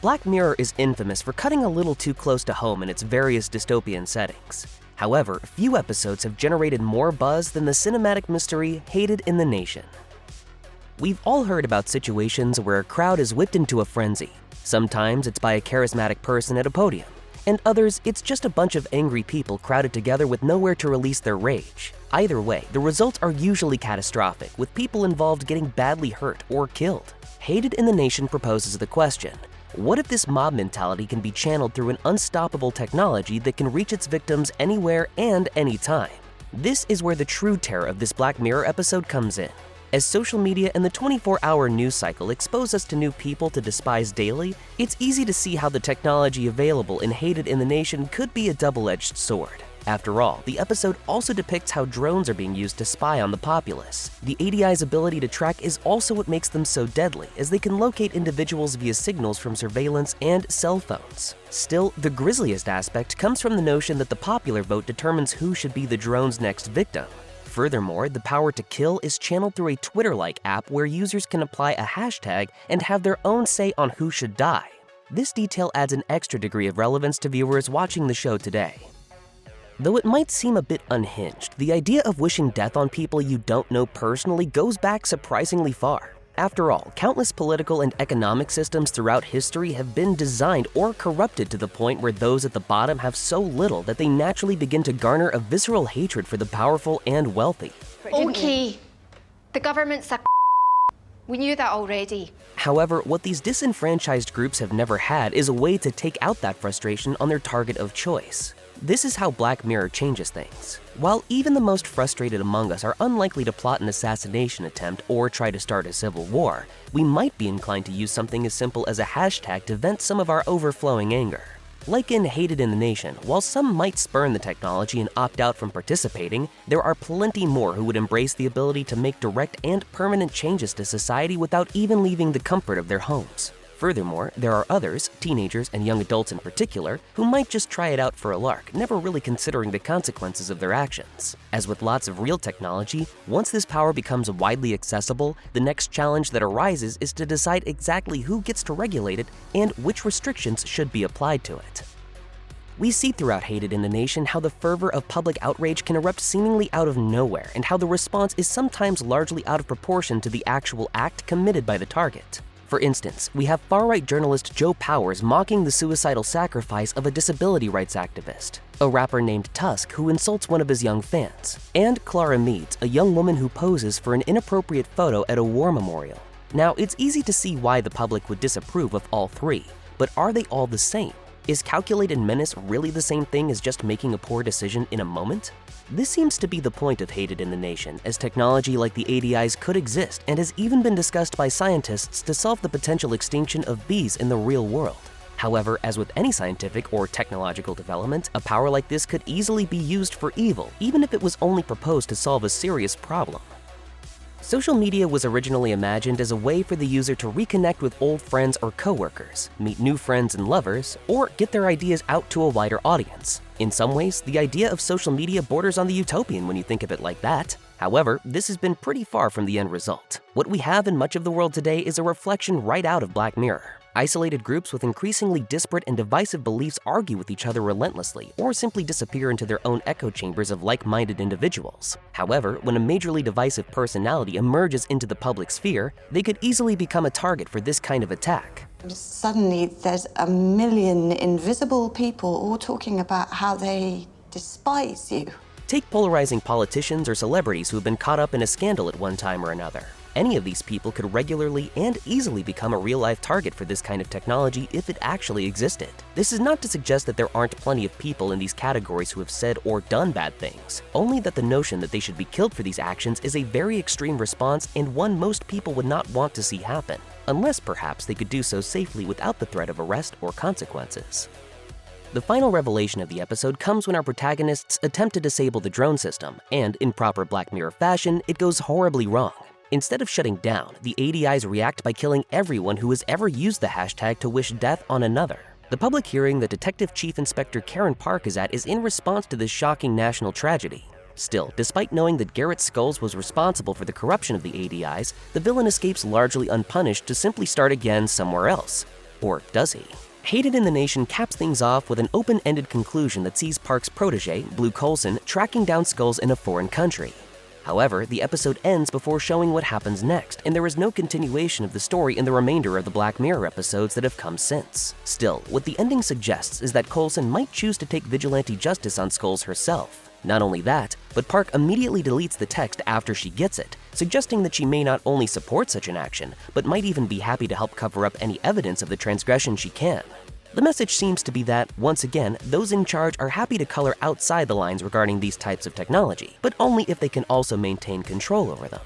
Black Mirror is infamous for cutting a little too close to home in its various dystopian settings. However, few episodes have generated more buzz than the cinematic mystery Hated in the Nation. We've all heard about situations where a crowd is whipped into a frenzy. Sometimes it's by a charismatic person at a podium, and others it's just a bunch of angry people crowded together with nowhere to release their rage. Either way, the results are usually catastrophic, with people involved getting badly hurt or killed. Hated in the Nation proposes the question: what if this mob mentality can be channeled through an unstoppable technology that can reach its victims anywhere and anytime? This is where the true terror of this Black Mirror episode comes in. As social media and the 24-hour news cycle expose us to new people to despise daily, it's easy to see how the technology available in Hated in the Nation could be a double-edged sword. After all, the episode also depicts how drones are being used to spy on the populace. The ADI's ability to track is also what makes them so deadly, as they can locate individuals via signals from surveillance and cell phones. Still, the grisliest aspect comes from the notion that the popular vote determines who should be the drone's next victim. Furthermore, the power to kill is channeled through a Twitter-like app where users can apply a hashtag and have their own say on who should die. This detail adds an extra degree of relevance to viewers watching the show today. Though it might seem a bit unhinged, the idea of wishing death on people you don't know personally goes back surprisingly far. After all, countless political and economic systems throughout history have been designed or corrupted to the point where those at the bottom have so little that they naturally begin to garner a visceral hatred for the powerful and wealthy. Okay, the government's a we knew that already. However, what these disenfranchised groups have never had is a way to take out that frustration on their target of choice. This is how Black Mirror changes things. While even the most frustrated among us are unlikely to plot an assassination attempt or try to start a civil war, we might be inclined to use something as simple as a hashtag to vent some of our overflowing anger. Like in Hated in the Nation, while some might spurn the technology and opt out from participating, there are plenty more who would embrace the ability to make direct and permanent changes to society without even leaving the comfort of their homes. Furthermore, there are others, teenagers and young adults in particular, who might just try it out for a lark, never really considering the consequences of their actions. As with lots of real technology, once this power becomes widely accessible, the next challenge that arises is to decide exactly who gets to regulate it and which restrictions should be applied to it. We see throughout Hated in the Nation how the fervor of public outrage can erupt seemingly out of nowhere, and how the response is sometimes largely out of proportion to the actual act committed by the target. For instance, we have far-right journalist Joe Powers mocking the suicidal sacrifice of a disability rights activist, a rapper named Tusk who insults one of his young fans, and Clara Meads, a young woman who poses for an inappropriate photo at a war memorial. Now, it's easy to see why the public would disapprove of all three, but are they all the same? Is calculated menace really the same thing as just making a poor decision in a moment? This seems to be the point of Hated in the Nation, as technology like the ADIs could exist and has even been discussed by scientists to solve the potential extinction of bees in the real world. However, as with any scientific or technological development, a power like this could easily be used for evil, even if it was only proposed to solve a serious problem. Social media was originally imagined as a way for the user to reconnect with old friends or coworkers, meet new friends and lovers, or get their ideas out to a wider audience. In some ways, the idea of social media borders on the utopian when you think of it like that. However, this has been pretty far from the end result. What we have in much of the world today is a reflection right out of Black Mirror. Isolated groups with increasingly disparate and divisive beliefs argue with each other relentlessly, or simply disappear into their own echo chambers of like-minded individuals. However, when a majorly divisive personality emerges into the public sphere, they could easily become a target for this kind of attack. Suddenly, there's a million invisible people all talking about how they despise you. Take polarizing politicians or celebrities who have been caught up in a scandal at one time or another. Any of these people could regularly and easily become a real-life target for this kind of technology if it actually existed. This is not to suggest that there aren't plenty of people in these categories who have said or done bad things, only that the notion that they should be killed for these actions is a very extreme response and one most people would not want to see happen, unless perhaps they could do so safely without the threat of arrest or consequences. The final revelation of the episode comes when our protagonists attempt to disable the drone system, and in proper Black Mirror fashion, it goes horribly wrong. Instead of shutting down, the ADIs react by killing everyone who has ever used the hashtag to wish death on another. The public hearing that Detective Chief Inspector Karen Park is at is in response to this shocking national tragedy. Still, despite knowing that Garrett Skulls was responsible for the corruption of the ADIs, the villain escapes largely unpunished to simply start again somewhere else. Or does he? Hated in the Nation caps things off with an open-ended conclusion that sees Park's protege, Blue Coulson, tracking down Skulls in a foreign country. However, the episode ends before showing what happens next, and there is no continuation of the story in the remainder of the Black Mirror episodes that have come since. Still, what the ending suggests is that Coulson might choose to take vigilante justice on Skulls herself. Not only that, but Park immediately deletes the text after she gets it, suggesting that she may not only support such an action, but might even be happy to help cover up any evidence of the transgression she can. The message seems to be that, once again, those in charge are happy to color outside the lines regarding these types of technology, but only if they can also maintain control over them.